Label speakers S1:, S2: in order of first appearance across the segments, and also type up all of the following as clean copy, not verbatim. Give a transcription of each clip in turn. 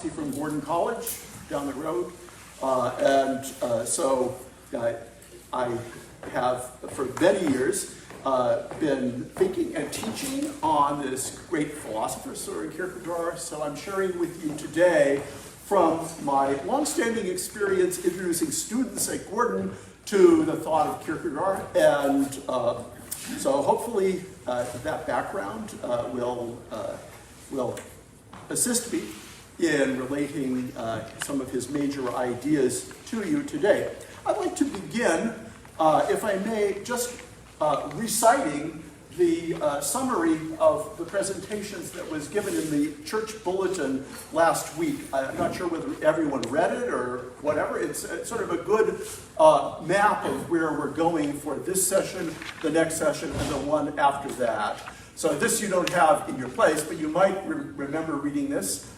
S1: From Gordon College down the road, so I have for many years been thinking and teaching on this great philosopher, Søren Kierkegaard. So I'm sharing with you today from my long-standing experience introducing students at Gordon to the thought of Kierkegaard, and so hopefully that background will assist me in relating some of his major ideas to you today. I'd like to begin, if I may, just reciting the summary of the presentations that was given in the church bulletin last week. I'm not sure whether everyone read it or whatever. It's sort of a good map of where we're going for this session, the next session, and the one after that. So this you don't have in your place, but you might remember reading this.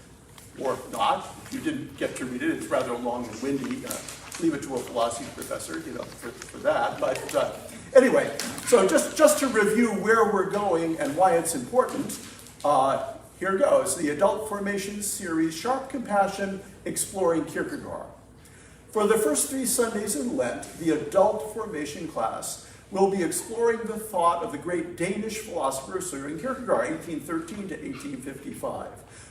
S1: Or not. If you didn't get to read it, it's rather long and windy. Leave it to a philosophy professor, for that. But anyway, so just to review where we're going and why it's important, here goes. The Adult Formation Series, Sharp Compassion, Exploring Kierkegaard. For the first 3 Sundays in Lent, the Adult Formation class will be exploring the thought of the great Danish philosopher Søren Kierkegaard, 1813 to 1855.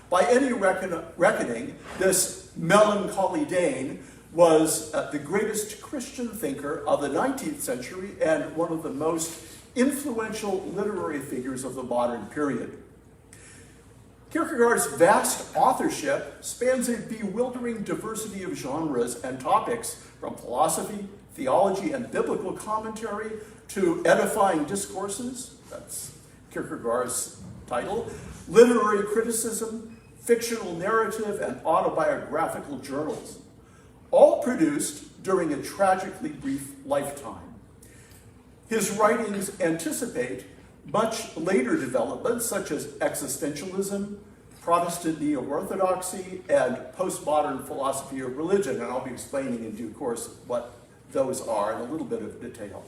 S1: By any reckoning, this melancholy Dane was the greatest Christian thinker of the 19th century and one of the most influential literary figures of the modern period. Kierkegaard's vast authorship spans a bewildering diversity of genres and topics, from philosophy, theology, and biblical commentary to edifying discourses, that's Kierkegaard's title, literary criticism, fictional narrative, and autobiographical journals, all produced during a tragically brief lifetime. His writings anticipate much later developments such as existentialism, Protestant neo-orthodoxy, and postmodern philosophy of religion, and I'll be explaining in due course what those are in a little bit of detail.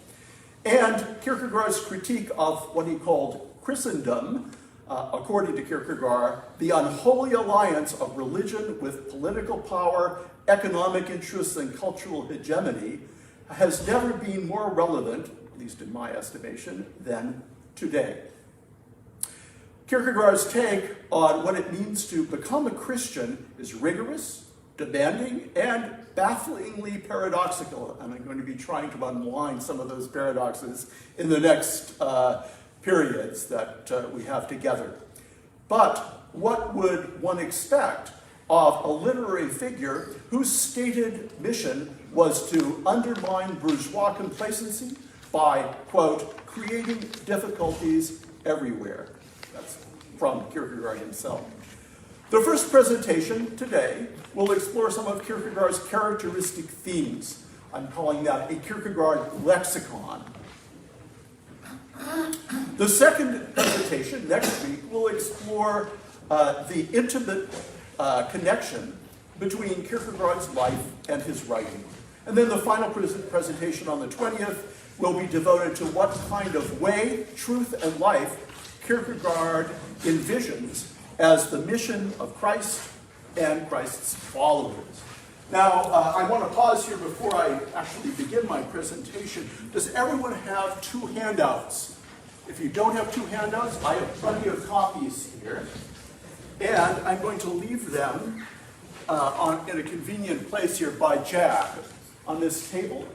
S1: And Kierkegaard's critique of what he called Christendom, according to Kierkegaard, the unholy alliance of religion with political power, economic interests, and cultural hegemony, has never been more relevant, at least in my estimation, than today. Kierkegaard's take on what it means to become a Christian is rigorous, demanding, and bafflingly paradoxical. And I'm going to be trying to unwind some of those paradoxes in the next periods that we have together. But what would one expect of a literary figure whose stated mission was to undermine bourgeois complacency by, quote, creating difficulties everywhere? That's from Kierkegaard himself. The first presentation today will explore some of Kierkegaard's characteristic themes. I'm calling that a Kierkegaard lexicon. The second presentation next week will explore the intimate connection between Kierkegaard's life and his writing. And then the final presentation on the 20th will be devoted to what kind of way, truth, and life Kierkegaard envisions as the mission of Christ and Christ's followers. Now, I want to pause here before I actually begin my presentation. Does everyone have 2 handouts? If you don't have 2 handouts, I have plenty of copies here. And I'm going to leave them in a convenient place here by Jack on this table.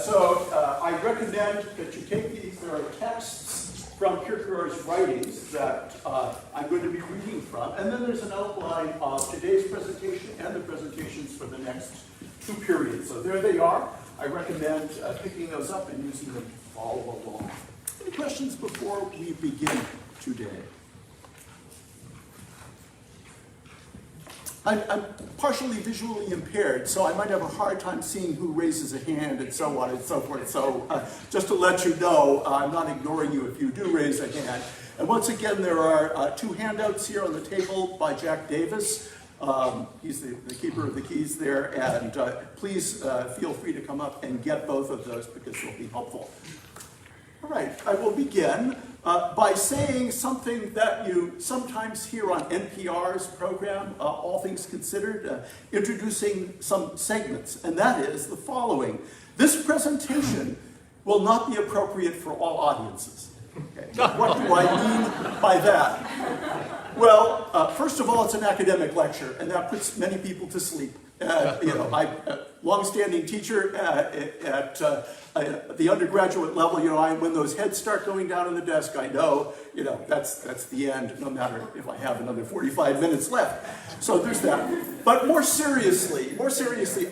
S1: So I recommend that you take these. There are texts from Kierkegaard's writings that I'm going to be reading from. And then there's an outline of today's presentation and the presentations for the next 2 periods. So there they are. I recommend picking those up and using them to follow along. Any questions before we begin today? I'm partially visually impaired, so I might have a hard time seeing who raises a hand and so on and so forth. So just to let you know, I'm not ignoring you if you do raise a hand. And once again, there are 2 handouts here on the table by Jack Davis. He's the keeper of the keys there. And please feel free to come up and get both of those because they'll be helpful. All right, I will begin by saying something that you sometimes hear on NPR's program, All Things Considered, introducing some segments, and that is the following. This presentation will not be appropriate for all audiences. Okay. What do I mean by that? Well, first of all, it's an academic lecture, and that puts many people to sleep. I'm a long-standing teacher at the undergraduate level. When those heads start going down on the desk, I know, that's the end, no matter if I have another 45 minutes left. So there's that. But more seriously,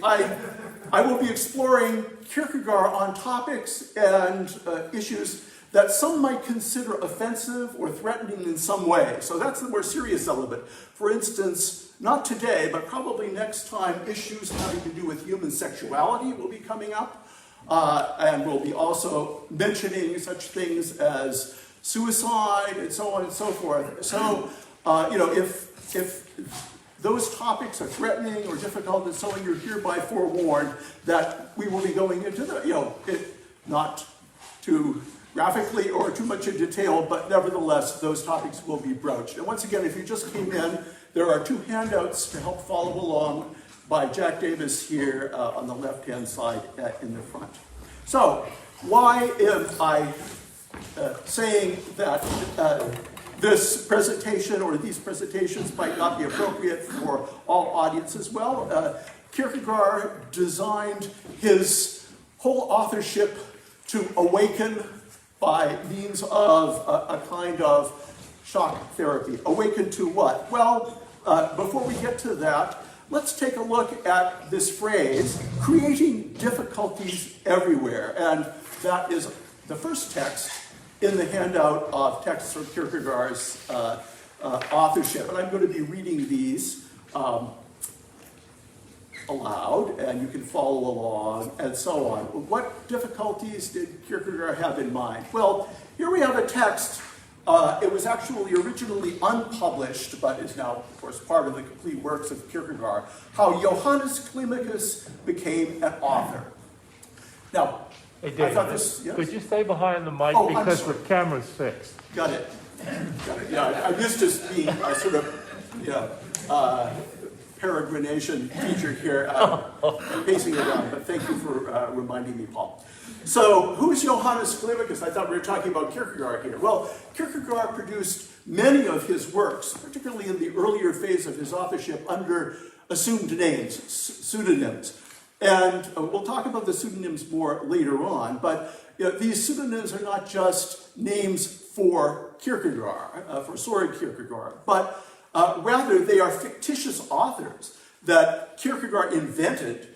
S1: I will be exploring Kierkegaard on topics and issues that some might consider offensive or threatening in some way. So that's the more serious element. For instance, not today, but probably next time, issues having to do with human sexuality will be coming up. And we'll be also mentioning such things as suicide and so on and so forth. So, if those topics are threatening or difficult and so on, you're hereby forewarned that we will be going into not too graphically or too much in detail, but nevertheless, those topics will be broached. And once again, if you just came in, there are 2 handouts to help follow along by Jack Davis here on the left-hand side in the front. So, why am I saying that this presentation or these presentations might not be appropriate for all audiences? Well, Kierkegaard designed his whole authorship to awaken by means of a kind of shock therapy. Awaken to what? Well, before we get to that, let's take a look at this phrase, creating difficulties everywhere. And that is the first text in the handout of texts from Kierkegaard's authorship. And I'm going to be reading these aloud, and you can follow along, and so on. What difficulties did Kierkegaard have in mind? Well, here we have a text. It was actually originally unpublished, but is now, of course, part of the complete works of Kierkegaard. How Johannes Flemichus became an author. Now,
S2: hey, Dane,
S1: I thought this... Yes?
S2: Could you stay behind the mic because the camera's fixed?
S1: Got it. Yeah, I'm used to being a sort of, peregrination teacher here, pacing around, but thank you for reminding me, Paul. So, who's Johannes Flemichus? I thought we were talking about Kierkegaard here. Well, Kierkegaard produced many of his works, particularly in the earlier phase of his authorship, under assumed names, pseudonyms. And we'll talk about the pseudonyms more later on, but these pseudonyms are not just names for Kierkegaard, for Søren Kierkegaard, but rather, they are fictitious authors that Kierkegaard invented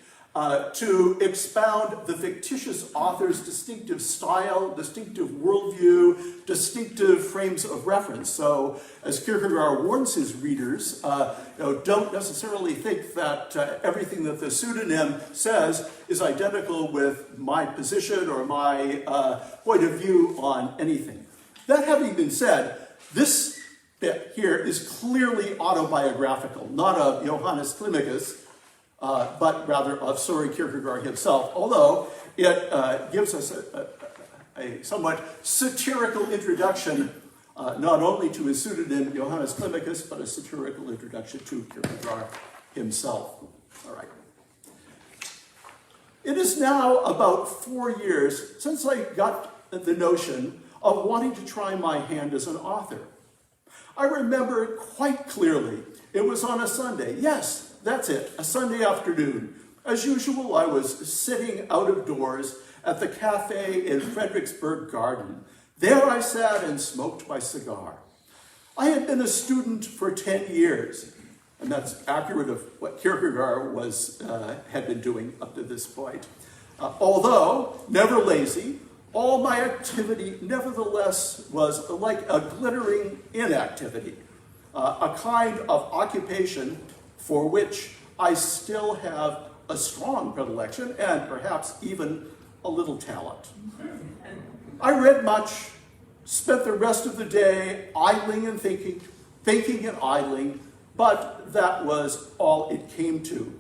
S1: to expound the fictitious author's distinctive style, distinctive worldview, distinctive frames of reference. So, as Kierkegaard warns his readers, don't necessarily think that everything that the pseudonym says is identical with my position or my point of view on anything. That having been said, this bit here is clearly autobiographical, not of Johannes Flemichus, but rather of Søren Kierkegaard himself, although it gives us a somewhat satirical introduction, not only to his pseudonym Johannes Flemichus, but a satirical introduction to Kierkegaard himself. All right. It is now about 4 years since I got the notion of wanting to try my hand as an author. I remember it quite clearly. It was on a Sunday. Yes, that's it, a Sunday afternoon. As usual, I was sitting out of doors at the cafe in Frederiksberg Garden. There I sat and smoked my cigar. I had been a student for 10 years, and that's accurate of what Kierkegaard had been doing up to this point. Although never lazy, all my activity, nevertheless, was like a glittering inactivity, a kind of occupation for which I still have a strong predilection and perhaps even a little talent. I read much, spent the rest of the day idling and thinking and idling, but that was all it came to.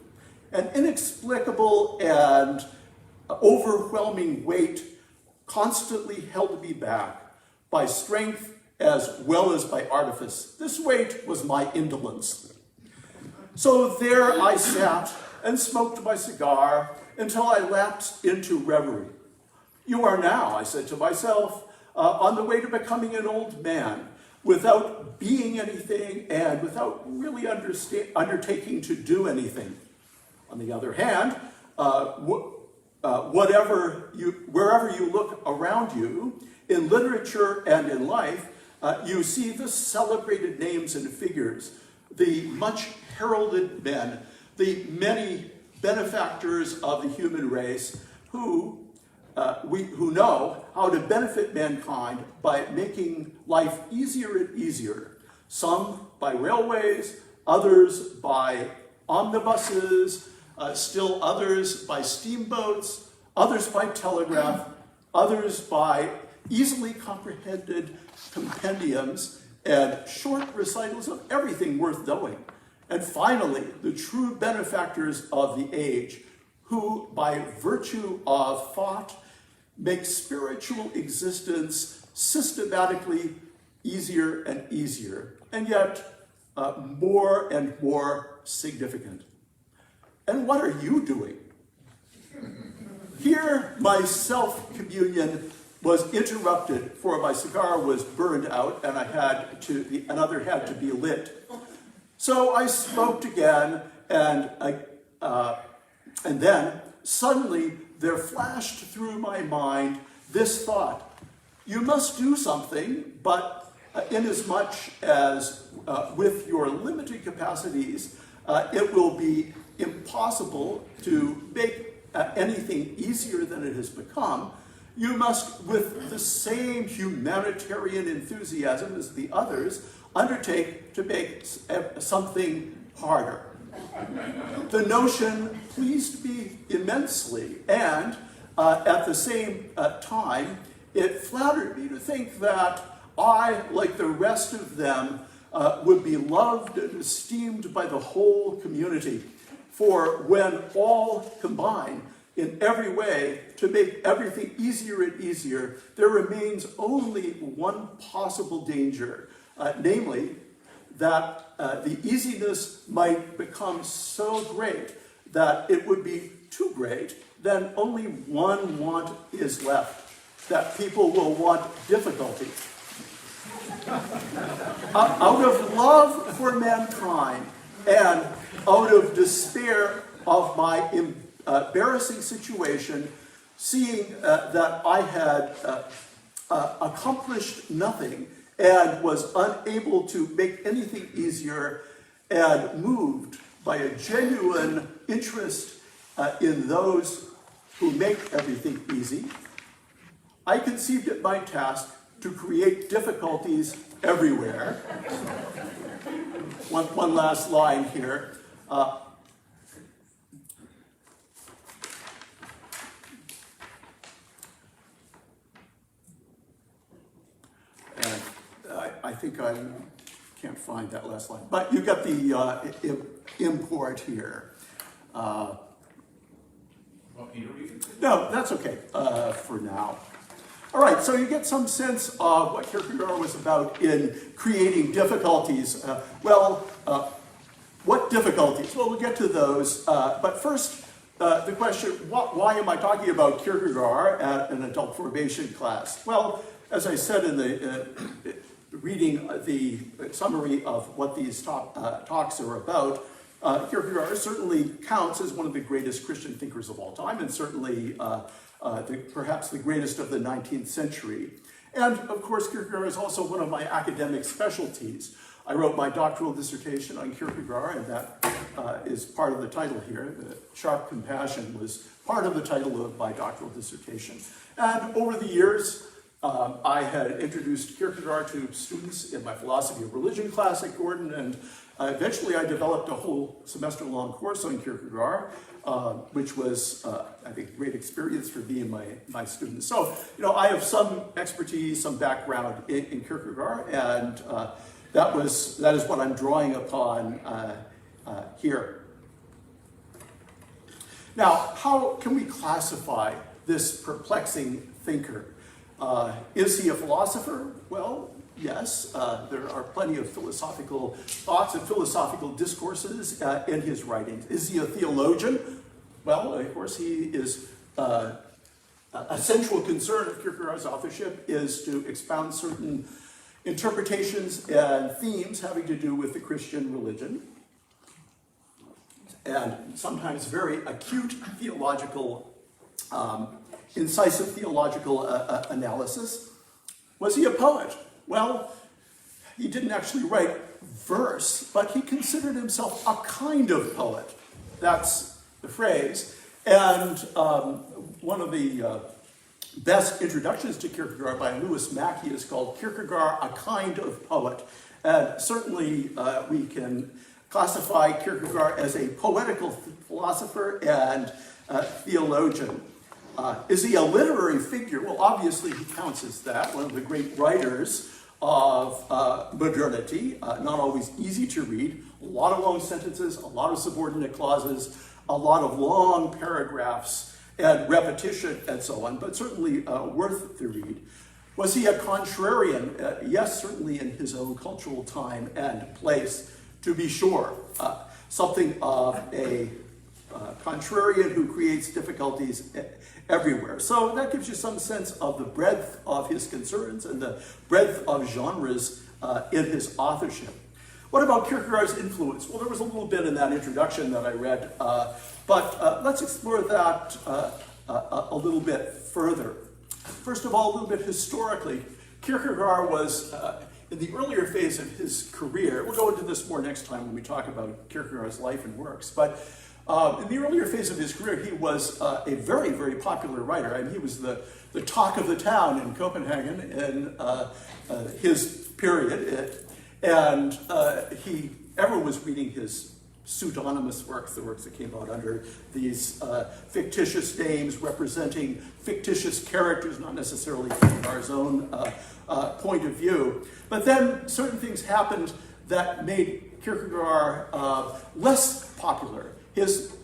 S1: An inexplicable and overwhelming weight constantly held me back, by strength as well as by artifice. This weight was my indolence. So there I sat and smoked my cigar until I lapsed into reverie. You are now, I said to myself, on the way to becoming an old man, without being anything and without really undertaking to do anything. On the other hand, wherever you look around you, in literature and in life, you see the celebrated names and figures, the much heralded men, the many benefactors of the human race who know how to benefit mankind by making life easier and easier. Some by railways, others by omnibuses, still others by steamboats, others by telegraph, others by easily comprehended compendiums and short recitals of everything worth knowing. And finally, the true benefactors of the age, who by virtue of thought make spiritual existence systematically easier and easier, and yet more and more significant. And what are you doing? Here, my self-communion was interrupted, for my cigar was burned out, and another had to be lit. So I smoked again, and then suddenly there flashed through my mind this thought: you must do something, but inasmuch as with your limited capacities, it will be impossible to make anything easier than it has become. You must, with the same humanitarian enthusiasm as the others, undertake to make something harder. The notion pleased me immensely, and at the same time, it flattered me to think that I, like the rest of them, would be loved and esteemed by the whole community. For when all combine in every way to make everything easier and easier, there remains only one possible danger, namely that the easiness might become so great that it would be too great, then only one want is left, that people will want difficulty. Out of love for mankind and out of despair of my embarrassing situation, seeing that I had accomplished nothing and was unable to make anything easier, and moved by a genuine interest in those who make everything easy, I conceived it my task to create difficulties everywhere. One last line here. I think I can't find that last line, but you got the import here.
S3: Well, can you read it?
S1: No, that's okay for now. All right, so you get some sense of what Kierkegaard was about in creating difficulties. What difficulties? Well, we'll get to those. But first, the question, why am I talking about Kierkegaard at an adult formation class? Well, as I said in the reading the summary of what these talks are about, Kierkegaard certainly counts as one of the greatest Christian thinkers of all time, and certainly perhaps the greatest of the 19th century. And of course, Kierkegaard is also one of my academic specialties. I wrote my doctoral dissertation on Kierkegaard, and that is part of the title here. The Sharp Compassion was part of the title of my doctoral dissertation. And over the years, I had introduced Kierkegaard to students in my philosophy of religion class at Gordon, and eventually I developed a whole semester-long course on Kierkegaard, which was, I think, a great experience for me and my students. So, I have some expertise, some background in Kierkegaard, and that is what I'm drawing upon here. Now, how can we classify this perplexing thinker? Is he a philosopher? Well, yes. There are plenty of philosophical thoughts and philosophical discourses in his writings. Is he a theologian? Well, of course, he is. A central concern of Kierkegaard's authorship is to expound certain interpretations and themes having to do with the Christian religion, and sometimes very acute theological, incisive theological analysis. Was he a poet? Well, he didn't actually write verse, but he considered himself a kind of poet. That's the phrase. And one of the best introductions to Kierkegaard by Lewis Mackey is called Kierkegaard, a Kind of Poet. And certainly we can classify Kierkegaard as a poetical philosopher and theologian. Is he a literary figure? Well, obviously he counts as that, one of the great writers of modernity, not always easy to read, a lot of long sentences, a lot of subordinate clauses, a lot of long paragraphs and repetition and so on, but certainly worth the read. Was he a contrarian? Yes, certainly in his own cultural time and place, to be sure. Something of a contrarian who creates difficulties everywhere. So that gives you some sense of the breadth of his concerns and the breadth of genres in his authorship. What about Kierkegaard's influence? Well, there was a little bit in that introduction that I read, but let's explore that a little bit further. First of all, a little bit historically, Kierkegaard was, in the earlier phase of his career, we'll go into this more next time when we talk about Kierkegaard's life and works, but in the earlier phase of his career, he was a very, very popular writer. I mean, he was the talk of the town in Copenhagen in his period. And everyone was reading his pseudonymous works, the works that came out under these fictitious names representing fictitious characters, not necessarily Kierkegaard's own point of view. But then certain things happened that made Kierkegaard less popular. His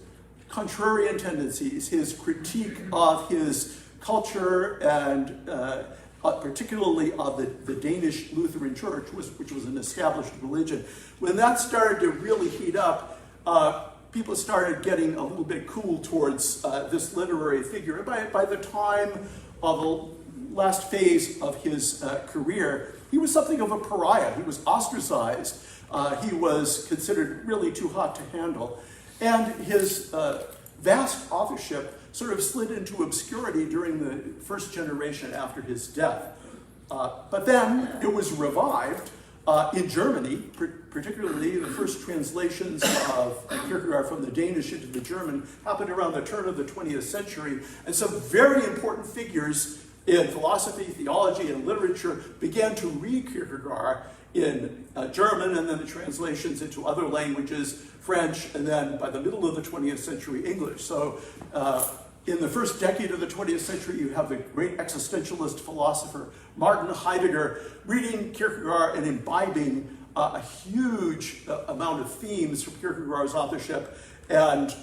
S1: contrarian tendencies, his critique of his culture and particularly of the Danish Lutheran Church, which was an established religion. When that started to really heat up, people started getting a little bit cool towards this literary figure. And by the time of the last phase of his career, he was something of a pariah. He was ostracized. He was considered really too hot to handle. And his vast authorship sort of slid into obscurity during the first generation after his death. But then it was revived in Germany, particularly the first translations of Kierkegaard from the Danish into the German happened around the turn of the 20th century. And some very important figures in philosophy, theology, and literature began to read Kierkegaard in German, and then the translations into other languages, French, and then by the middle of the 20th century, English. So in the first decade of the 20th century, you have the great existentialist philosopher Martin Heidegger reading Kierkegaard and imbibing a huge amount of themes from Kierkegaard's authorship and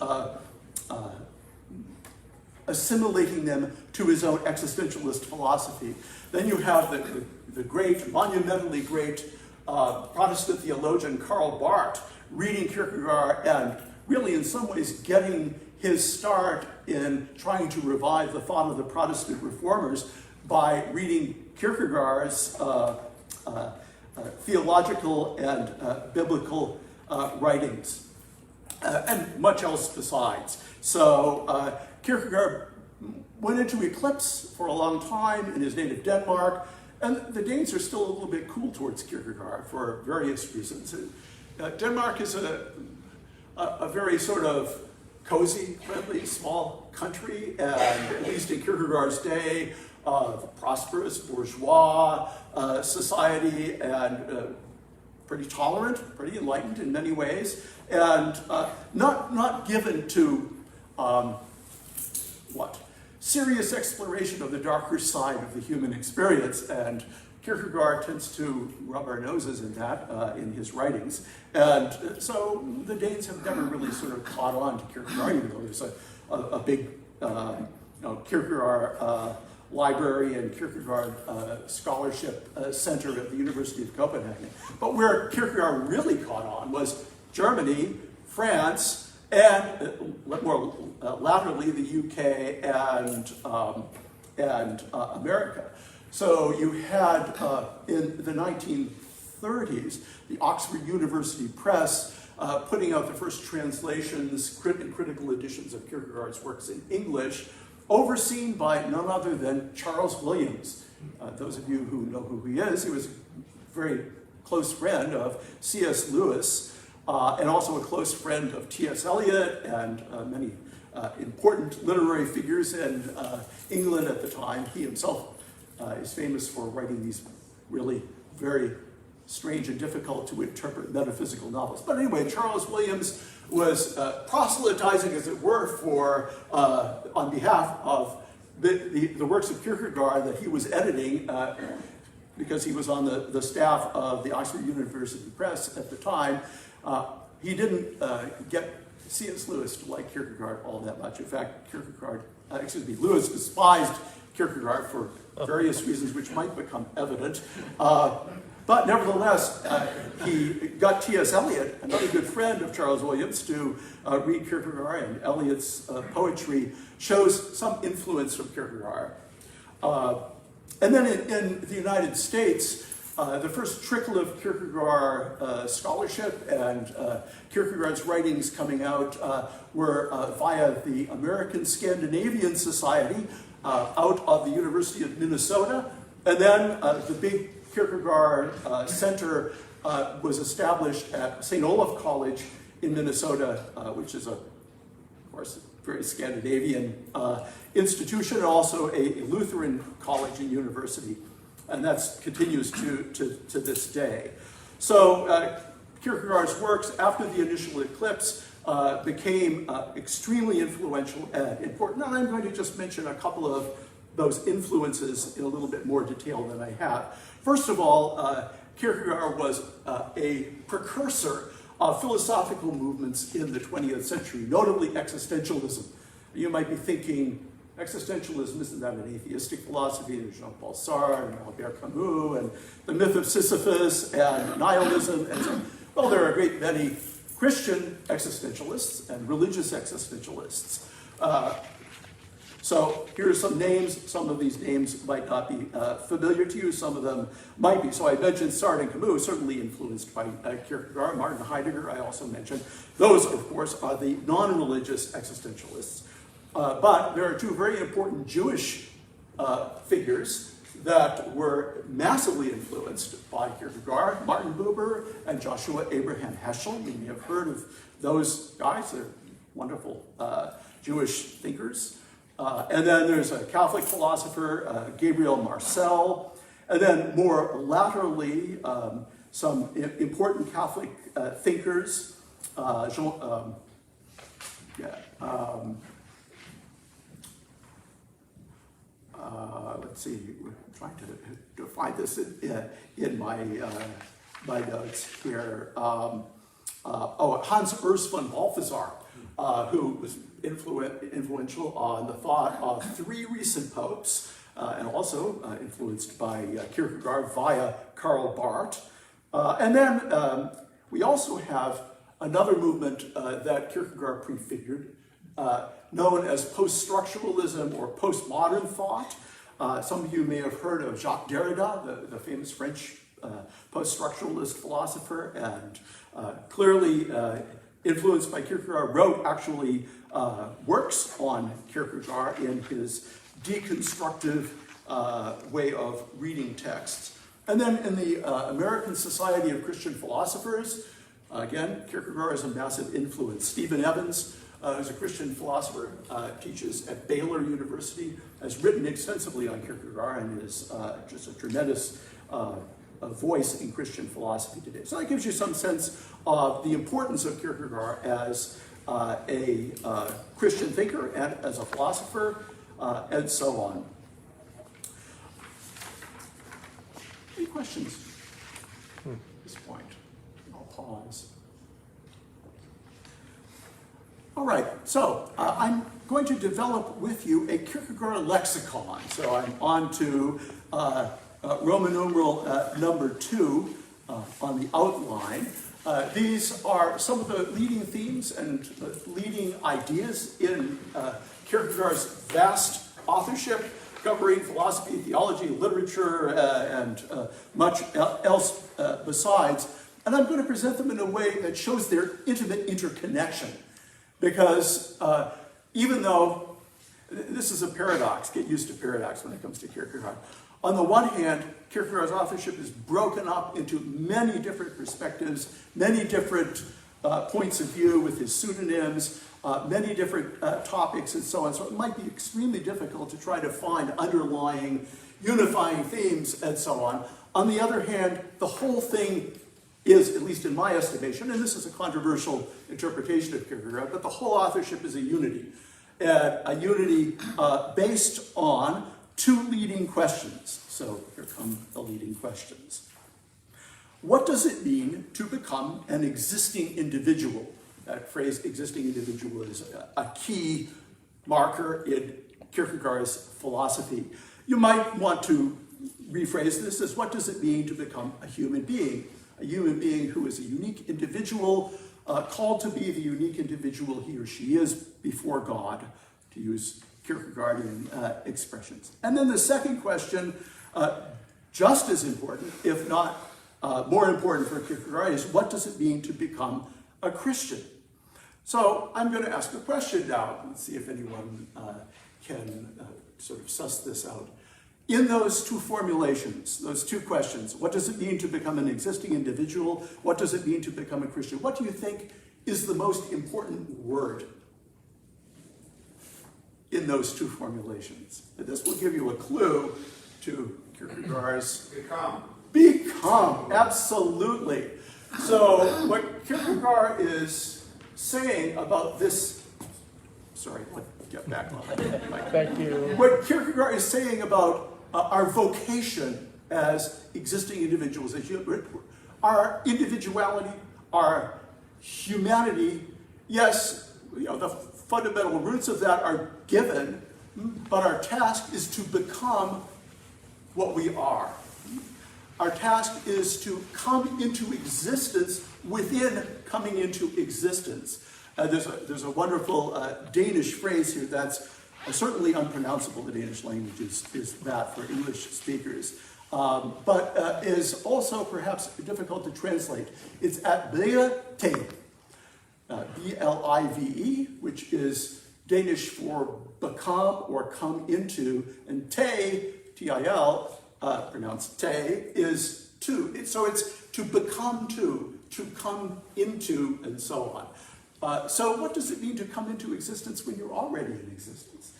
S1: assimilating them to his own existentialist philosophy. Then you have the great, monumentally great Protestant theologian Karl Barth reading Kierkegaard and really in some ways getting his start in trying to revive the thought of the Protestant reformers by reading Kierkegaard's theological and biblical writings, and much else besides. So Kierkegaard went into eclipse for a long time in his native Denmark, and the Danes are still a little bit cool towards Kierkegaard for various reasons. Denmark is a very sort of cozy, friendly, small country, and at least in Kierkegaard's day, prosperous bourgeois society, and pretty tolerant, pretty enlightened in many ways, and not given to serious exploration of the darker side of the human experience. And Kierkegaard tends to rub our noses in that in his writings. And so the Danes have never really sort of caught on to Kierkegaard, even though there's a big Kierkegaard Library and Kierkegaard Scholarship Center at the University of Copenhagen. But where Kierkegaard really caught on was Germany, France, and more laterally the UK and America. So you had in the 1930s, the Oxford University Press putting out the first translations and critical editions of Kierkegaard's works in English, overseen by none other than Charles Williams. Those of you who know who he was a very close friend of C.S. Lewis, and also a close friend of T.S. Eliot and many important literary figures in England at the time. He himself is famous for writing these really very strange and difficult to interpret metaphysical novels. But anyway, Charles Williams was proselytizing, as it were, for on behalf of the works of Kierkegaard that he was editing, because he was on the staff of the Oxford University Press at the time. He didn't get C.S. Lewis to like Kierkegaard all that much. In fact, Lewis despised Kierkegaard for various reasons which might become evident. But nevertheless, he got T.S. Eliot, another good friend of Charles Williams, to read Kierkegaard, and Eliot's poetry shows some influence from Kierkegaard. And then in the United States, the first trickle of Kierkegaard scholarship and Kierkegaard's writings coming out were via the American Scandinavian Society out of the University of Minnesota. And then the big Kierkegaard Center was established at St. Olaf College in Minnesota, which is, of course, a very Scandinavian institution, and also a Lutheran college and university. And that continues to this day. So Kierkegaard's works, after the initial eclipse, became extremely influential and important. And I'm going to just mention a couple of those influences in a little bit more detail than I have. First of all, Kierkegaard was a precursor of philosophical movements in the 20th century, notably existentialism. You might be thinking, existentialism, isn't that an atheistic philosophy? There's Jean-Paul Sartre and Albert Camus and the myth of Sisyphus and nihilism. And so, well, there are a great many Christian existentialists and religious existentialists. So here are some names. Some of these names might not be familiar to you. Some of them might be. So I mentioned Sartre and Camus, certainly influenced by Kierkegaard. Martin Heidegger, I also mentioned. Those, of course, are the non-religious existentialists. But there are two very important Jewish figures that were massively influenced by Kierkegaard, Martin Buber and Joshua Abraham Heschel. You may have heard of those guys. They're wonderful Jewish thinkers. And then there's a Catholic philosopher, Gabriel Marcel. And then more laterally, some important Catholic thinkers, let's see, I'm trying to find this in my notes here. Hans Urs von Balthasar, who was influential on the thought of three recent popes, and also influenced by Kierkegaard via Karl Barth. And then we also have another movement that Kierkegaard prefigured, known as post-structuralism or postmodern thought. Some of you may have heard of Jacques Derrida, the famous French post-structuralist philosopher, and clearly influenced by Kierkegaard, wrote actually works on Kierkegaard in his deconstructive way of reading texts. And then in the American Society of Christian Philosophers, again, Kierkegaard is a massive influence. Stephen Evans, who's a Christian philosopher, teaches at Baylor University, has written extensively on Kierkegaard, and is just a tremendous voice in Christian philosophy today. So that gives you some sense of the importance of Kierkegaard as a Christian thinker and as a philosopher, and so on. Any questions at this point? I'll pause. All right, so I'm going to develop with you a Kierkegaard lexicon. So I'm on to Roman numeral number 2 on the outline. These are some of the leading themes and leading ideas in Kierkegaard's vast authorship, covering philosophy, theology, literature, and much else besides. And I'm going to present them in a way that shows their intimate interconnection. Because even though, this is a paradox, get used to paradox when it comes to Kierkegaard. On the one hand, Kierkegaard's authorship is broken up into many different perspectives, many different points of view with his pseudonyms, many different topics and so on. So it might be extremely difficult to try to find underlying, unifying themes and so on. On the other hand, the whole thing is, at least in my estimation, and this is a controversial interpretation of Kierkegaard, but the whole authorship is a unity. A unity based on 2 leading questions. So here come the leading questions. What does it mean to become an existing individual? That phrase, existing individual, is a key marker in Kierkegaard's philosophy. You might want to rephrase this as, what does it mean to become a human being? A human being who is a unique individual, called to be the unique individual he or she is before God, to use Kierkegaardian expressions. And then the second question, just as important, if not more important for Kierkegaard, is what does it mean to become a Christian? So I'm going to ask a question now and see if anyone can sort of suss this out. In those 2 formulations, those 2 questions, what does it mean to become an existing individual? What does it mean to become a Christian? What do you think is the most important word in those 2 formulations? And this will give you a clue to Kierkegaard's become, absolutely. So what Kierkegaard is saying about this, sorry, get back on.
S2: Thank you.
S1: What Kierkegaard is saying about our vocation as existing individuals, our individuality, our humanity, yes, the fundamental roots of that are given, but our task is to become what we are. Our task is to come into existence within coming into existence. There's a wonderful Danish phrase here that's certainly unpronounceable. The Danish language is that for English speakers, but is also perhaps difficult to translate. It's at blive, B-L-I-V-E, which is Danish for become or come into, and T-I-L, pronounced te, is to. So it's to become to come into, and so on. So what does it mean to come into existence when you're already in existence?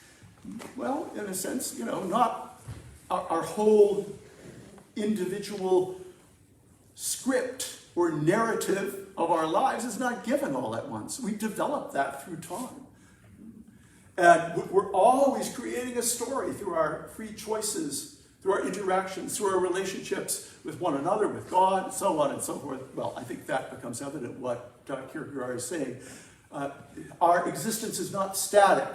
S1: Well, in a sense, not our whole individual script or narrative of our lives is not given all at once. We develop that through time. And we're always creating a story through our free choices, through our interactions, through our relationships with one another, with God, and so on and so forth. Well, I think that becomes evident what Kierkegaard is saying. Our existence is not static,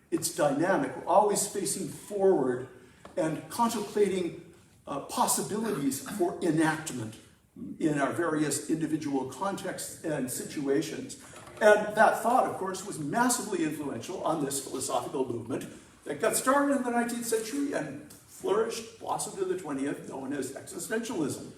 S1: it's dynamic. We're always facing forward and contemplating possibilities for enactment in our various individual contexts and situations. And that thought, of course, was massively influential on this philosophical movement that got started in the 19th century and flourished, blossomed in the 20th, known as existentialism.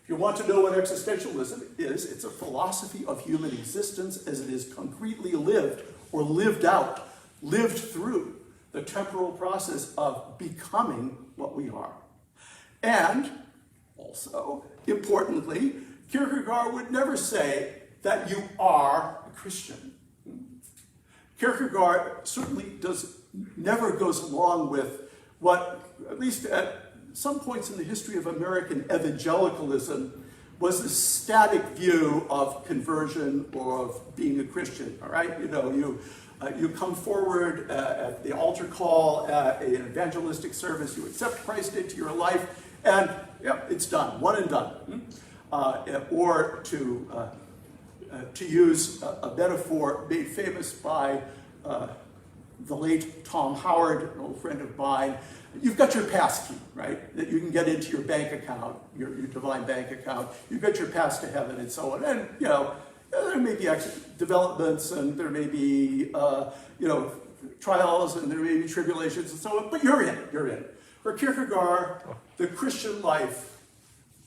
S1: If you want to know what existentialism is, it's a philosophy of human existence as it is concretely lived or lived out, lived through the temporal process of becoming what we are. And also, importantly, Kierkegaard would never say that you are a Christian. Kierkegaard certainly never goes along with what, at least at some points in the history of American evangelicalism, was the static view of conversion or of being a Christian. All right, you come forward at the altar call at an evangelistic service, you accept Christ into your life, and yep, it's done, one and done. Or to use a metaphor made famous by the late Tom Howard, an old friend of mine, you've got your pass key, right? That you can get into your bank account, your divine bank account. You've got your pass to heaven and so on. And, there may be developments and there may be, trials and there may be tribulations and so on, but you're in. For Kierkegaard, the Christian life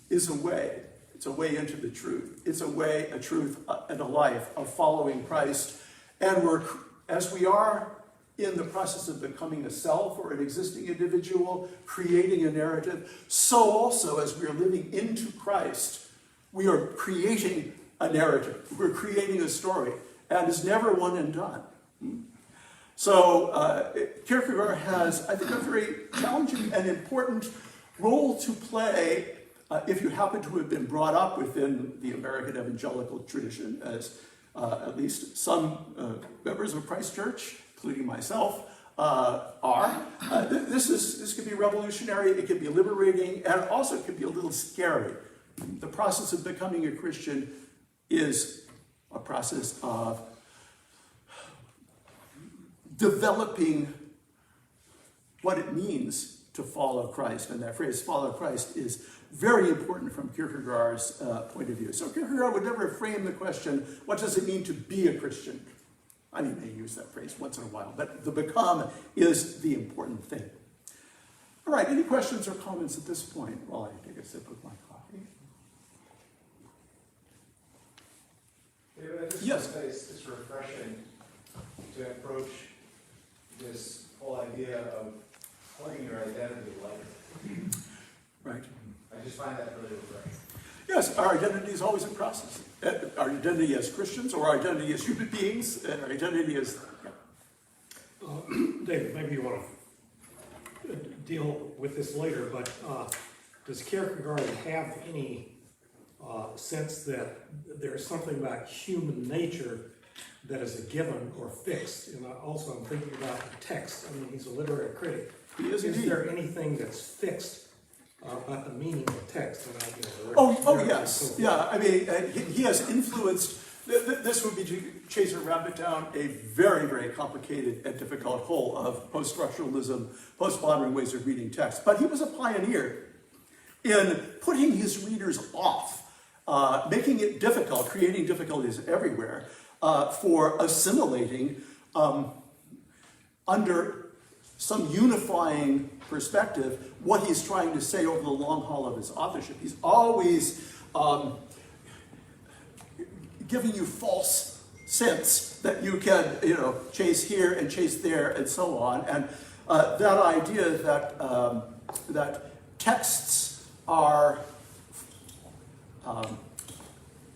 S1: is a way. It's a way into the truth. It's a truth and a life of following Christ. And as we are in the process of becoming a self or an existing individual, creating a narrative, so also as we are living into Christ, we are creating a narrative. We're creating a story, and it's never one and done. So Kierkegaard has, I think, a very challenging and important role to play if you happen to have been brought up within the American evangelical tradition, as at least some members of Christ Church, including myself, are. This can be revolutionary, it can be liberating, and also it can be a little scary. The process of becoming a Christian is a process of developing what it means to follow Christ. And that phrase, follow Christ, is very important from Kierkegaard's point of view. So Kierkegaard would never frame the question, what does it mean to be a Christian? I mean, they use that phrase once in a while, but the become is the important thing. All right, any questions or comments at this point while I take a sip of my coffee?
S4: David, I just
S1: Yes.
S4: want to say it's refreshing to approach this whole idea of plugging your identity lighter.
S1: Right.
S4: I just find that really refreshing.
S1: Yes, our identity is always in process. Our identity as Christians, or our identity as human beings, and our identity as...
S5: David, maybe you want to deal with this later, but does Kierkegaard have any sense that there's something about human nature that is a given or fixed? And also I'm thinking about the text. I mean, he's a literary critic.
S1: He is indeed.
S5: there anything that's fixed about the meaning of text?
S1: Oh yes, yeah. I mean, he has influenced. This would be, to chase a rabbit down, a very, very complicated and difficult hole of post-structuralism, postmodern ways of reading text. But he was a pioneer in putting his readers off, making it difficult, creating difficulties everywhere for assimilating under some unifying perspective what he's trying to say over the long haul of his authorship. He's always giving you false sense that you can, chase here and chase there and so on. And that idea that texts are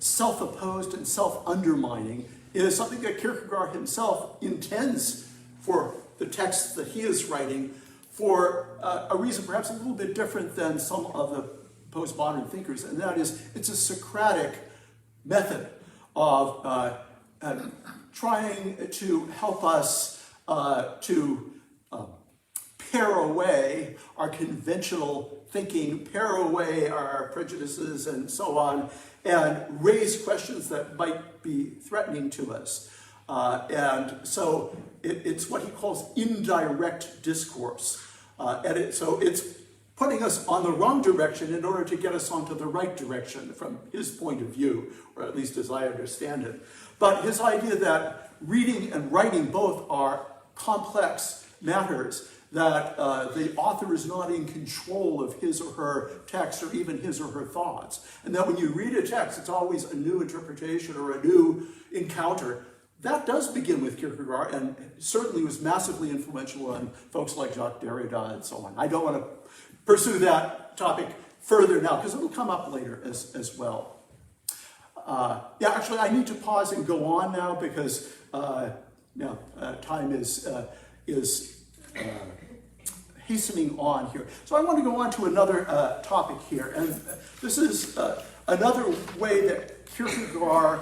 S1: self-opposed and self-undermining is something that Kierkegaard himself intends for the texts that he is writing, for a reason perhaps a little bit different than some of the postmodern thinkers, and that is it's a Socratic method of trying to help us to pare away our conventional thinking, pare away our prejudices and so on, and raise questions that might be threatening to us. And so it's what he calls indirect discourse. So it's putting us on the wrong direction in order to get us onto the right direction from his point of view, or at least as I understand it. But his idea that reading and writing both are complex matters, that the author is not in control of his or her text or even his or her thoughts, and that when you read a text, it's always a new interpretation or a new encounter. That does begin with Kierkegaard, and certainly was massively influential on folks like Jacques Derrida and so on. I don't want to pursue that topic further now, because it'll come up later as well. Actually, I need to pause and go on now, because time is hastening on here. So I want to go on to another topic here, and this is another way that Kierkegaard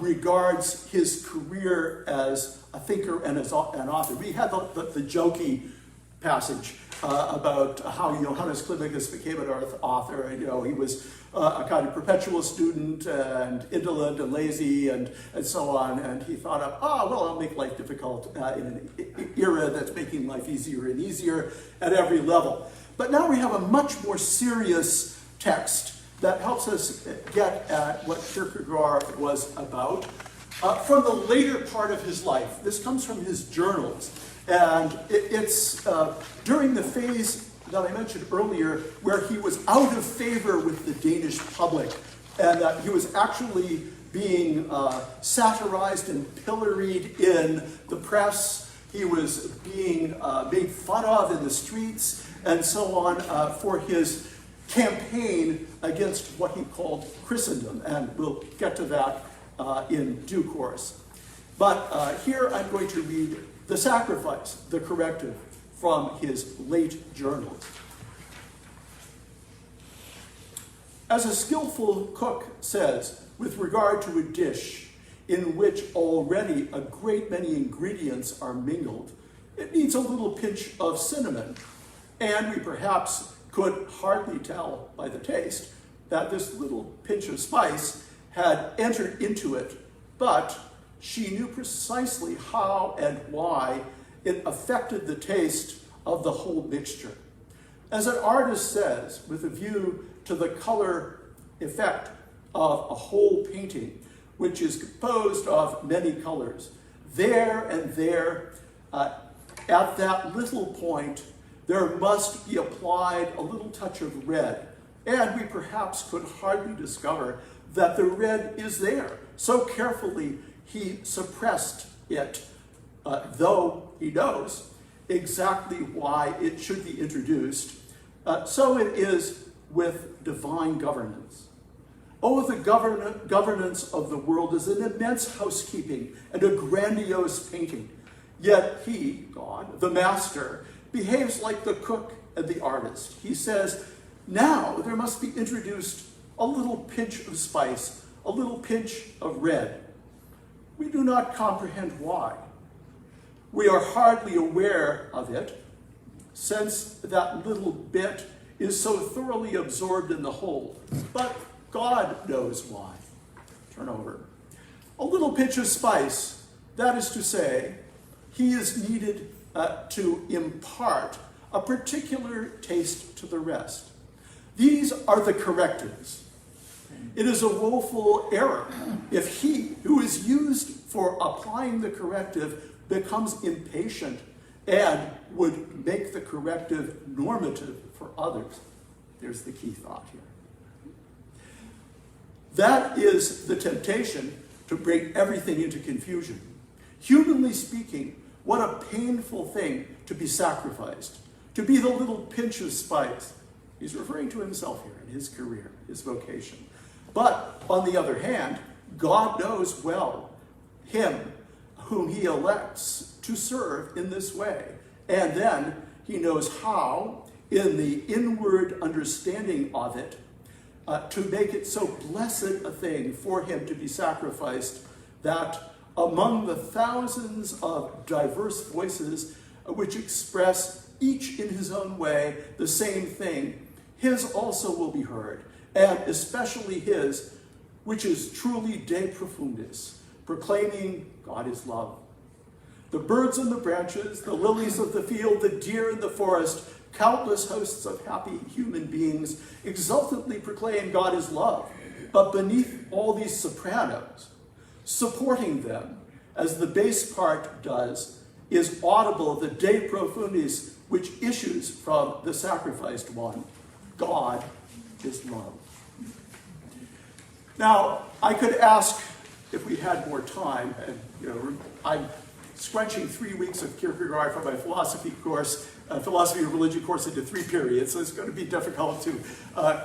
S1: regards his career as a thinker and as an author. We had the jokey passage about how Johannes Flemichus became an author. And, he was a kind of perpetual student and indolent and lazy and so on. And he thought of, I'll make life difficult in an era that's making life easier and easier at every level. But now we have a much more serious text that helps us get at what Kierkegaard was about from the later part of his life. This comes from his journals. And it's during the phase that I mentioned earlier where he was out of favor with the Danish public, and that he was actually being satirized and pilloried in the press. He was being made fun of in the streets and so on for his campaign against what he called Christendom, and we'll get to that in due course. But here I'm going to read The Sacrifice, the corrective, from his late journals. As a skillful cook says, with regard to a dish in which already a great many ingredients are mingled, it needs a little pinch of cinnamon, and we perhaps could hardly tell by the taste that this little pinch of spice had entered into it, but she knew precisely how and why it affected the taste of the whole mixture. As an artist says, with a view to the color effect of a whole painting, which is composed of many colors, there and there, at that little point, there must be applied a little touch of red, and we perhaps could hardly discover that the red is there. So carefully he suppressed it, though he knows exactly why it should be introduced. So it is with divine governance. Oh, the governance of the world is an immense housekeeping and a grandiose painting. Yet he, God, the master, behaves like the cook and the artist. He says, now there must be introduced a little pinch of spice, a little pinch of red. We do not comprehend why. We are hardly aware of it, since that little bit is so thoroughly absorbed in the whole. But God knows why. Turn over. A little pinch of spice, that is to say, he is needed to impart a particular taste to the rest. These are the correctives. It is a woeful error if he who is used for applying the corrective becomes impatient and would make the corrective normative for others. There's the key thought here. That is the temptation to bring everything into confusion. Humanly speaking, what a painful thing to be sacrificed, to be the little pinch of spice. He's referring to himself here in his career, his vocation. But on the other hand, God knows well him whom he elects to serve in this way. And then he knows how, in the inward understanding of it, to make it so blessed a thing for him to be sacrificed that among the thousands of diverse voices which express each in his own way the same thing, his also will be heard, and especially his, which is truly de profundis, proclaiming God is love. The birds in the branches, the lilies of the field, the deer in the forest, countless hosts of happy human beings exultantly proclaim God is love. But beneath all these sopranos, supporting them, as the bass part does, is audible the de profundis which issues from the sacrificed one. God is love. Now, I could ask, if we had more time, and I'm scrunching 3 weeks of Kierkegaard from my philosophy of religion course into 3 periods, so it's going to be difficult to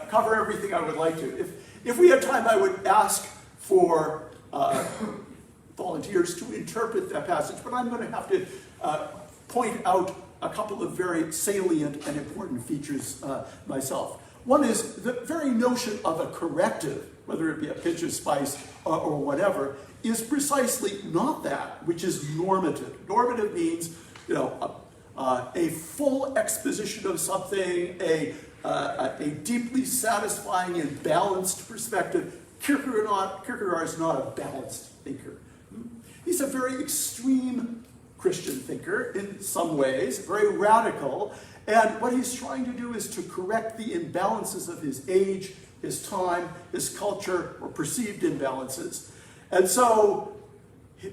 S1: cover everything I would like to. If we had time, I would ask for volunteers to interpret that passage, but I'm going to have to point out a couple of very salient and important features myself. One is the very notion of a corrective, whether it be a pinch of spice or whatever, is precisely not that which is normative. Normative means, a a full exposition of something, a deeply satisfying and balanced perspective. Kierkegaard is not a balanced thinker. He's a very extreme Christian thinker in some ways, very radical, and what he's trying to do is to correct the imbalances of his age, his time, his culture, or perceived imbalances. And so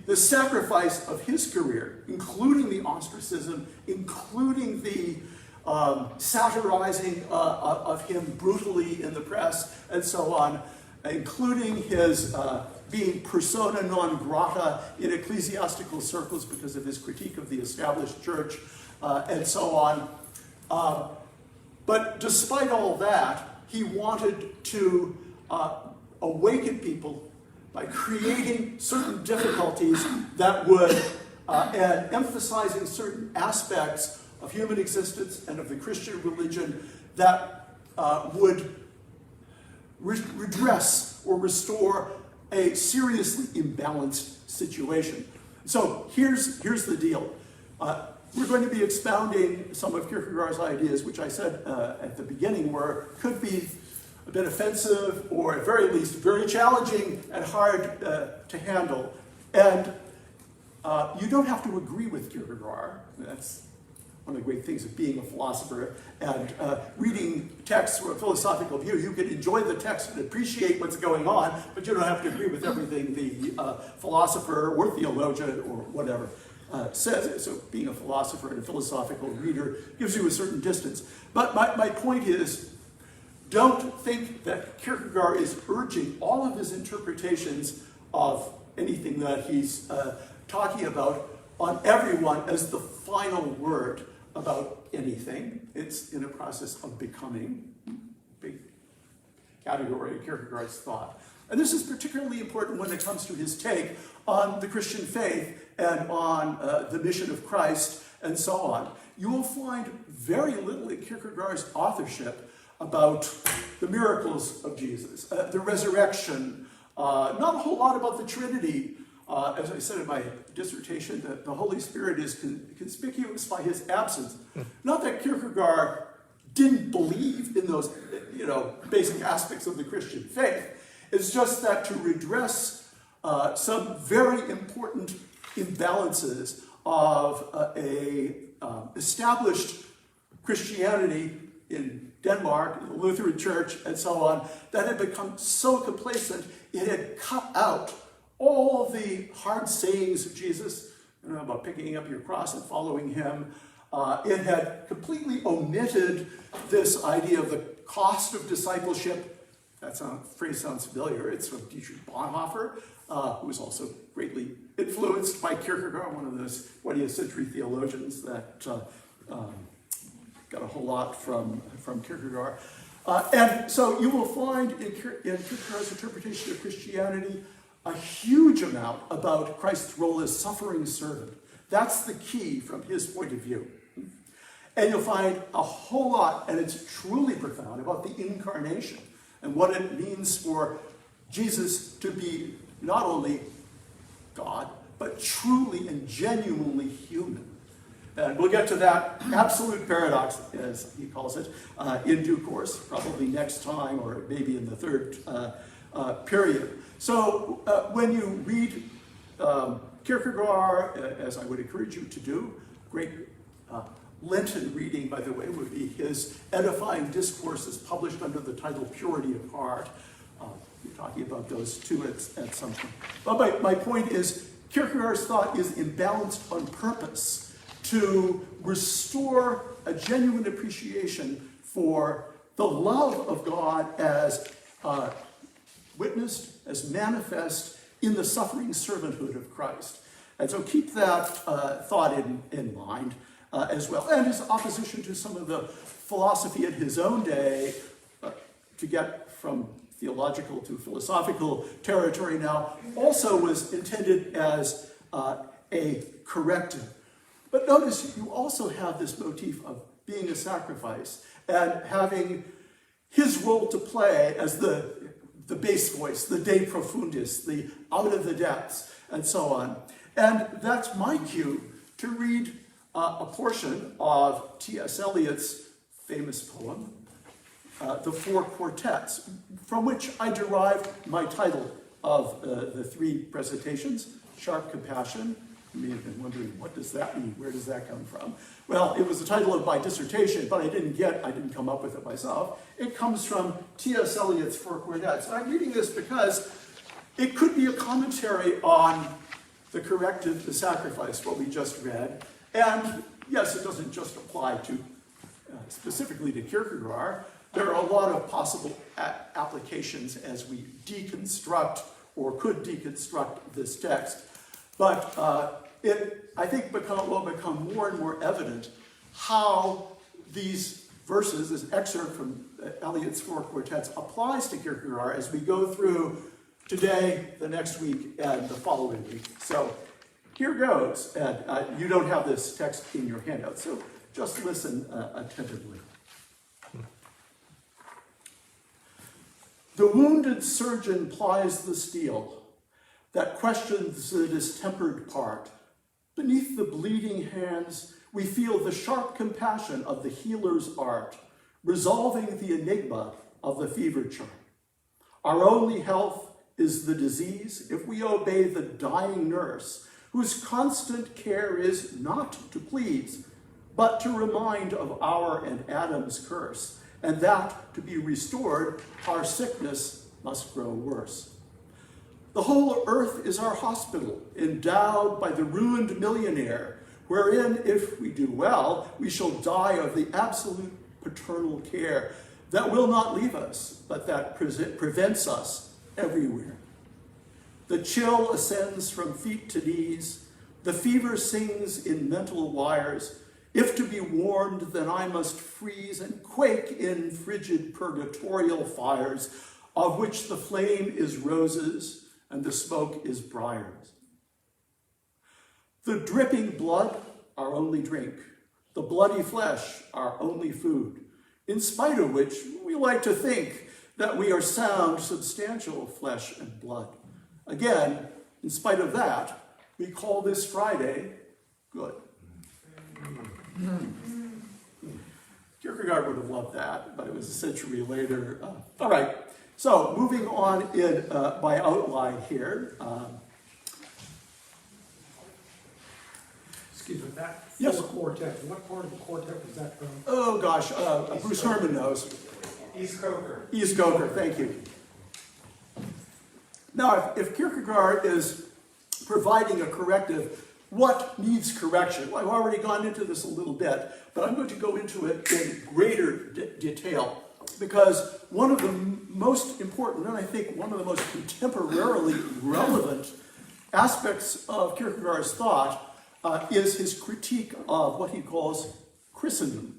S1: the sacrifice of his career, including the ostracism, including the satirizing of him brutally in the press, and so on, including his being persona non grata in ecclesiastical circles because of his critique of the established church, and so on. But despite all that, he wanted to awaken people by creating certain difficulties that would, and emphasizing certain aspects of human existence and of the Christian religion that would redress or restore a seriously imbalanced situation. So here's the deal. We're going to be expounding some of Kierkegaard's ideas, which I said at the beginning could be a bit offensive, or at very least very challenging and hard to handle. And you don't have to agree with Kierkegaard. That's one of the great things of being a philosopher and reading texts from a philosophical view. You can enjoy the text and appreciate what's going on, but you don't have to agree with everything the philosopher or theologian or whatever says. So being a philosopher and a philosophical reader gives you a certain distance. But my point is, don't think that Kierkegaard is urging all of his interpretations of anything that he's talking about on everyone as the final word about anything. It's in a process of becoming, big category of Kierkegaard's thought. And this is particularly important when it comes to his take on the Christian faith and on the mission of Christ and so on. You will find very little in Kierkegaard's authorship about the miracles of Jesus, the resurrection, not a whole lot about the Trinity. As I said in my dissertation, that the Holy Spirit is conspicuous by his absence. Not that Kierkegaard didn't believe in those, basic aspects of the Christian faith. It's just that to redress some very important imbalances of a established Christianity in Denmark, in the Lutheran Church, and so on, that had become so complacent, it had cut out all the hard sayings of Jesus, about picking up your cross and following him. It had completely omitted this idea of the cost of discipleship. That phrase sounds familiar. It's from Dietrich Bonhoeffer, who was also greatly influenced by Kierkegaard, one of those 20th century theologians that got a whole lot from Kierkegaard. And so you will find in Kierkegaard's interpretation of Christianity a huge amount about Christ's role as suffering servant. That's the key from his point of view. And you'll find a whole lot, and it's truly profound, about the incarnation and what it means for Jesus to be not only God, but truly and genuinely human. And we'll get to that absolute paradox, as he calls it, in due course, probably next time, or maybe in the third period. So when you read Kierkegaard, as I would encourage you to do, great Lenten reading, by the way, would be his edifying discourses published under the title Purity of Heart. We're talking about those two at some point. But my point is, Kierkegaard's thought is imbalanced on purpose to restore a genuine appreciation for the love of God as witnessed, as manifest in the suffering servanthood of Christ. And so keep that thought in mind as well. And his opposition to some of the philosophy in his own day, to get from theological to philosophical territory now, also was intended as a corrective. But notice you also have this motif of being a sacrifice and having his role to play as the bass voice, the de profundis, the out of the depths, and so on. And that's my cue to read a portion of T.S. Eliot's famous poem, The Four Quartets, from which I derived my title of the three presentations, Sharp Compassion. You may have been wondering, what does that mean? Where does that come from? Well, it was the title of my dissertation, but I didn't come up with it myself. It comes from T.S. Eliot's Four Quartets. And I'm reading this because it could be a commentary on the corrective, the sacrifice, what we just read. And yes, it doesn't just apply to specifically to Kierkegaard. There are a lot of possible applications as we deconstruct or could deconstruct this text. But it, I think, will become more and more evident how these verses, this excerpt from Eliot's Four Quartets, applies to Kierkegaard as we go through today, the next week, and the following week. So here goes. And you don't have this text in your handout, so just listen attentively. The wounded surgeon plies the steel that questions the distempered part. Beneath the bleeding hands, we feel the sharp compassion of the healer's art, resolving the enigma of the fever chart. Our only health is the disease if we obey the dying nurse, whose constant care is not to please, but to remind of our and Adam's curse, and that, to be restored, our sickness must grow worse. The whole earth is our hospital, endowed by the ruined millionaire, wherein, if we do well, we shall die of the absolute paternal care that will not leave us, but that prevents us everywhere. The chill ascends from feet to knees, the fever sings in mental wires. If to be warmed, then I must freeze and quake in frigid purgatorial fires, of which the flame is roses and the smoke is briars. The dripping blood, our only drink, the bloody flesh, our only food, in spite of which we like to think that we are sound, substantial flesh and blood. Again, in spite of that, we call this Friday good. Kierkegaard would have loved that, but it was a century later. All right, so moving on in my outline here.
S5: Excuse me, that
S1: Yes.
S5: Four Quartet, what part of the quartet was that from?
S1: Oh gosh, Bruce Herman knows.
S4: East Coker.
S1: East Coker, thank you. Now, if Kierkegaard is providing a corrective, what needs correction? Well, I've already gone into this a little bit, but I'm going to go into it in greater detail, because one of the most important, and I think one of the most contemporarily relevant aspects of Kierkegaard's thought is his critique of what he calls Christendom.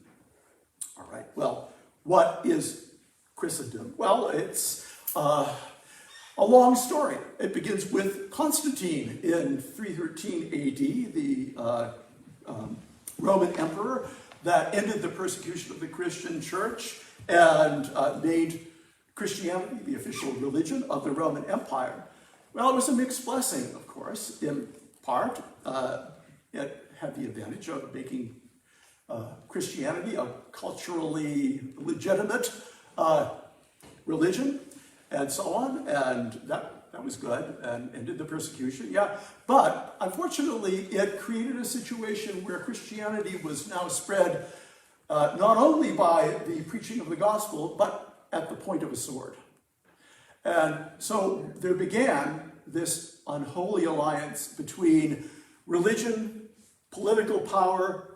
S1: All right, well, what is Christendom? Well, it's a long story. It begins with Constantine in 313 AD, the Roman emperor that ended the persecution of the Christian church and made Christianity the official religion of the Roman Empire. Well, it was a mixed blessing, of course. In part, it had the advantage of making Christianity a culturally legitimate religion, and so on, and that was good, and ended the persecution, yeah. But unfortunately, it created a situation where Christianity was now spread not only by the preaching of the gospel, but at the point of a sword. And so there began this unholy alliance between religion, political power,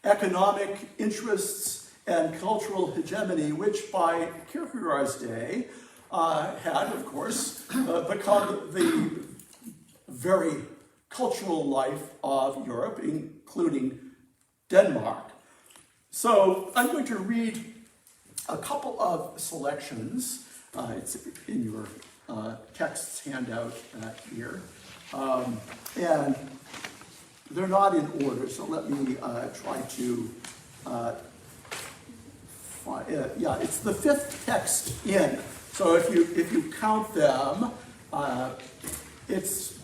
S1: economic interests, and cultural hegemony, which by Kierkegaard's day had, of course, become the very cultural life of Europe, including Denmark. So I'm going to read a couple of selections. It's in your texts handout here. And they're not in order, so let me try to find, yeah, it's the fifth text in. So if you count them,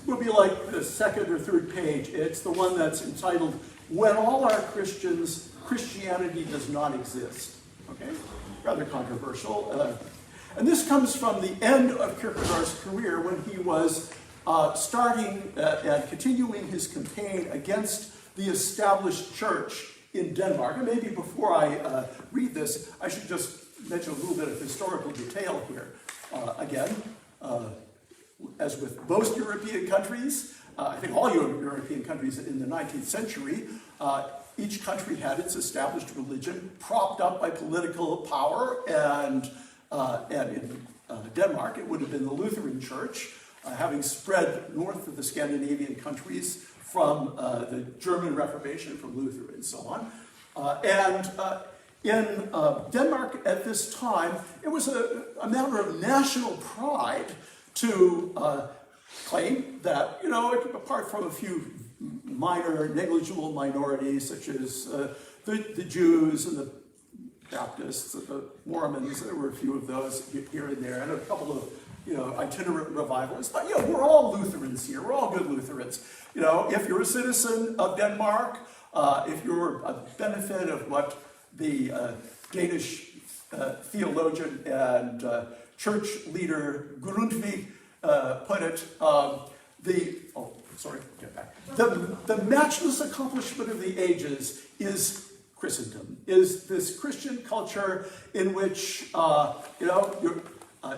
S1: will be like the second or third page. It's the one that's entitled, When All Are Christians, Christianity Does Not Exist. Okay? Rather controversial. And this comes from the end of Kierkegaard's career when he was starting and continuing his campaign against the established church in Denmark. And maybe before I read this, I should just mention a little bit of historical detail here. Again, as with most European countries, I think all European countries in the 19th century, each country had its established religion propped up by political power, and in Denmark it would have been the Lutheran Church, having spread north of the Scandinavian countries from the German Reformation, from Luther and so on. In Denmark at this time, it was a matter of national pride to claim that, apart from a few minor, negligible minorities, such as the Jews and the Baptists, the Mormons, there were a few of those here and there, and a couple of, itinerant revivalists. But, we're all Lutherans here. We're all good Lutherans. If you're a citizen of Denmark, if you're a benefit of what the Danish theologian and church leader Grundtvig put it, the matchless accomplishment of the ages is Christendom, is this Christian culture in which,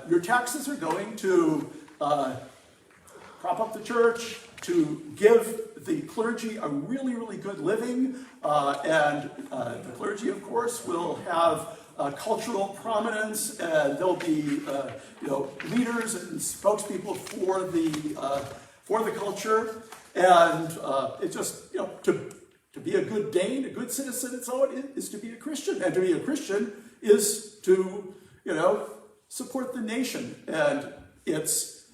S1: your taxes are going to prop up the church, to give the clergy a really, really good living, and the clergy, of course, will have cultural prominence, and they'll be, leaders and spokespeople for the culture, and it's just, to be a good Dane, a good citizen, and so on, is to be a Christian, and to be a Christian is to, support the nation and its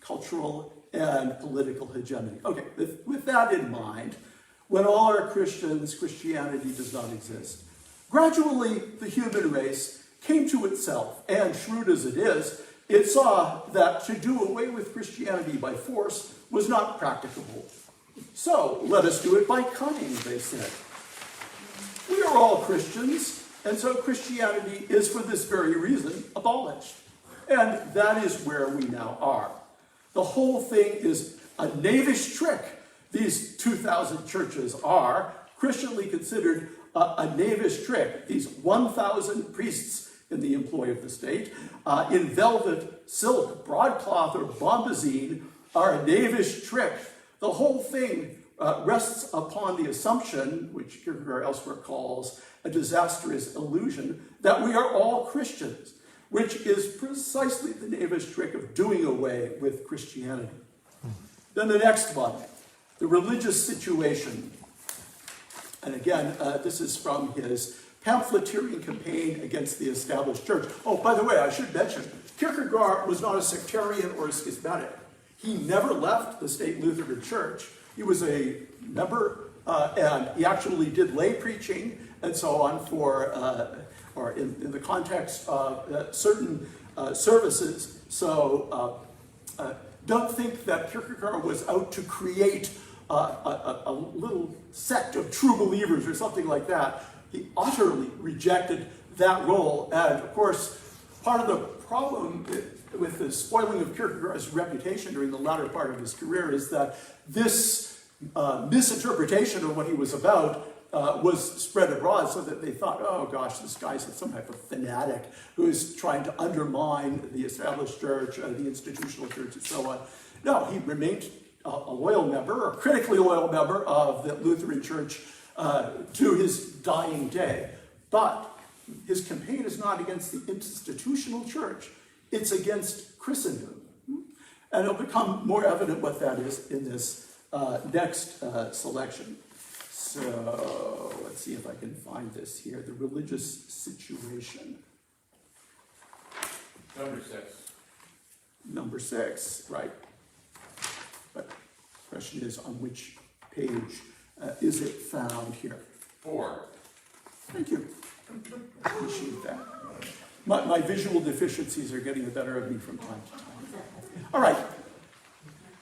S1: cultural and political hegemony. Okay, with that in mind, when all are Christians, Christianity does not exist. Gradually, the human race came to itself, and shrewd as it is, it saw that to do away with Christianity by force was not practicable. So, let us do it by cunning, they said. We are all Christians, and so Christianity is for this very reason abolished. And that is where we now are. The whole thing is a knavish trick. These 2,000 churches are, Christianly considered, a knavish trick. These 1,000 priests in the employ of the state, in velvet, silk, broadcloth, or bombazine, are a knavish trick. The whole thing rests upon the assumption, which Kierkegaard elsewhere calls a disastrous illusion, that we are all Christians, which is precisely the knavish trick of doing away with Christianity. Then the next one, the religious situation. And again, this is from his pamphleteering campaign against the established church. Oh, by the way, I should mention, Kierkegaard was not a sectarian or a schismatic. He never left the state Lutheran Church. He was a member, and he actually did lay preaching and so on or in the context of certain services. So don't think that Kierkegaard was out to create a little sect of true believers or something like that. He utterly rejected that role. And of course, part of the problem with the spoiling of Kierkegaard's reputation during the latter part of his career is that this misinterpretation of what he was about was spread abroad, so that they thought, oh gosh, this guy's some type of fanatic who's trying to undermine the established church, the institutional church, and so on. No, he remained a loyal member, a critically loyal member of the Lutheran Church to his dying day. But his campaign is not against the institutional church, it's against Christendom. And it'll become more evident what that is in this next selection. So let's see if I can find this here. The religious situation. Number 6, right. But the question is, on which page is it found here?
S3: 4.
S1: Thank you. Appreciate that. My visual deficiencies are getting the better of me from time to time. All right.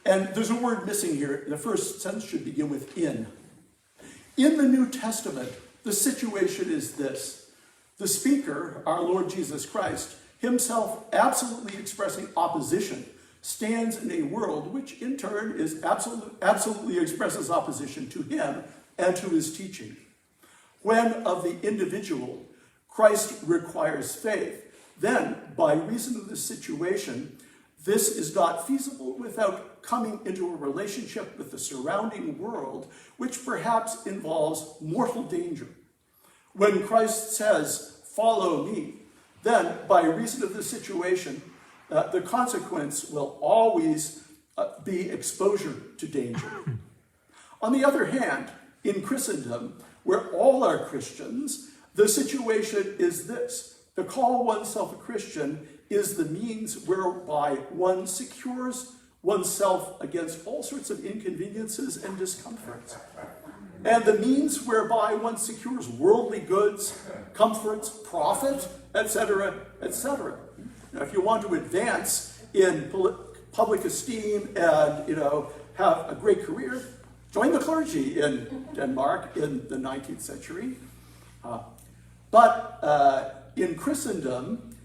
S1: And there's a word missing here. The first sentence should begin with in. In the New Testament, the situation is this. The speaker, our Lord Jesus Christ, himself absolutely expressing opposition, stands in a world which in turn is absolutely expresses opposition to him and to his teaching. When of the individual, Christ requires faith, then by reason of the situation, this is not feasible without coming into a relationship with the surrounding world, which perhaps involves mortal danger. When Christ says, "Follow me," then by reason of the situation, the consequence will always be exposure to danger. On the other hand, in Christendom, where all are Christians, the situation is this. To call oneself a Christian is the means whereby one secures oneself against all sorts of inconveniences and discomforts. And the means whereby one secures worldly goods, comforts, profit, etc., etc. Now, if you want to advance in public esteem and, have a great career, join the clergy in Denmark in the 19th century. But in Christendom,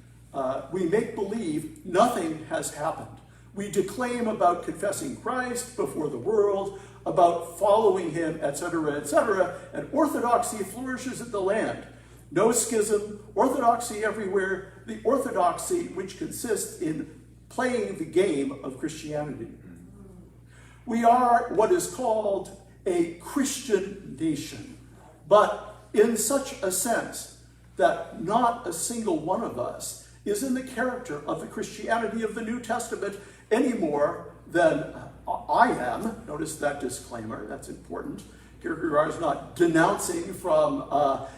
S1: we make believe nothing has happened. We declaim about confessing Christ before the world, about following him, etc., etc., and orthodoxy flourishes in the land. No schism, orthodoxy everywhere, the orthodoxy which consists in playing the game of Christianity. We are what is called a Christian nation, but in such a sense that not a single one of us is in the character of the Christianity of the New Testament any more than I am. Notice that disclaimer, that's important. Kierkegaard is not denouncing from a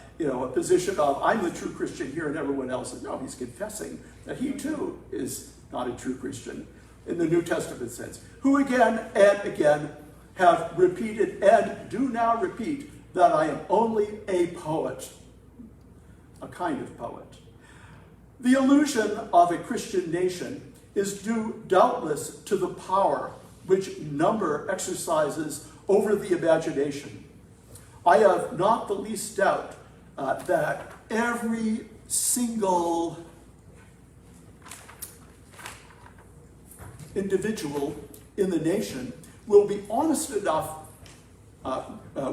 S1: position of I'm the true Christian here and everyone else is. No, he's confessing that he too is not a true Christian in the New Testament sense, who again and again have repeated and do now repeat that I am only a poet, a kind of poet. The illusion of a Christian nation is due doubtless to the power which number exercises over the imagination. I have not the least doubt that every single individual in the nation will be honest enough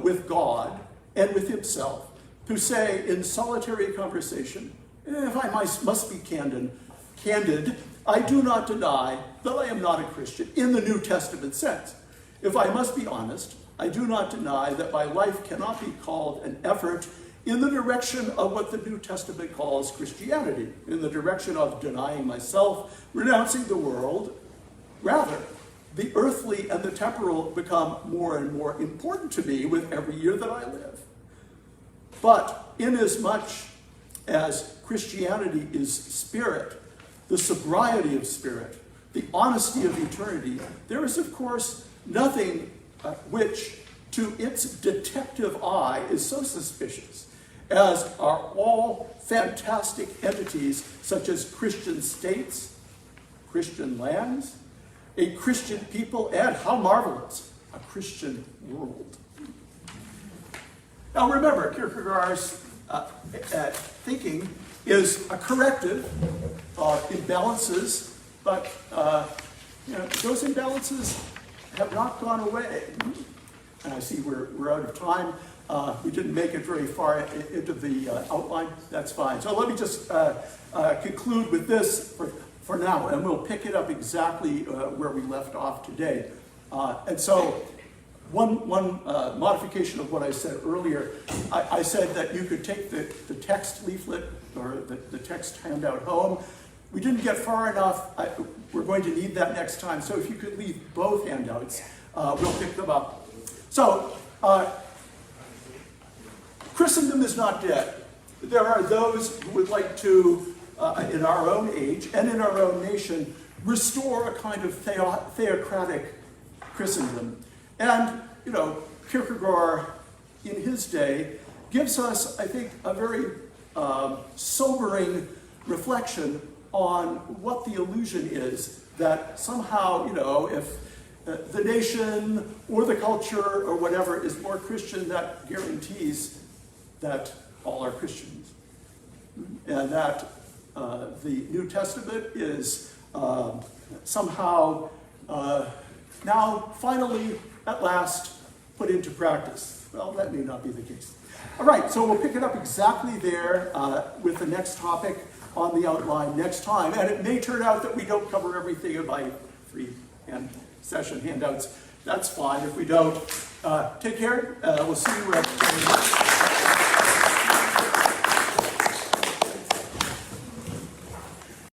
S1: with God and with himself to say in solitary conversation, if I must be candid, I do not deny that I am not a Christian in the New Testament sense. If I must be honest, I do not deny that my life cannot be called an effort in the direction of what the New Testament calls Christianity, in the direction of denying myself, renouncing the world. Rather, the earthly and the temporal become more and more important to me with every year that I live. But inasmuch as Christianity is spirit, the sobriety of spirit, the honesty of eternity, there is, of course, nothing which, to its detective eye, is so suspicious as are all fantastic entities such as Christian states, Christian lands, a Christian people, and, how marvelous, a Christian world. Now remember, Kierkegaard's thinking is a corrective of imbalances, but those imbalances have not gone away. And I see we're out of time. We didn't make it very far into the outline. That's fine. So let me just conclude with this for now, and we'll pick it up exactly where we left off today. And so one modification of what I said earlier, I said that you could take the text leaflet or the text handout home. We didn't get far enough. We're going to need that next time. So if you could leave both handouts, we'll pick them up. So, Christendom is not dead. There are those who would like to, in our own age and in our own nation, restore a kind of theocratic Christendom. And, Kierkegaard, in his day, gives us, I think, a very sobering reflection on what the illusion is that somehow, the nation or the culture or whatever is more Christian, that guarantees that all are Christians. And that the New Testament is somehow now finally, at last, put into practice. Well, that may not be the case. All right, so we'll pick it up exactly there with the next topic on the outline next time. And it may turn out that we don't cover everything in my free session handouts. That's fine if we don't. Take care. We'll see you at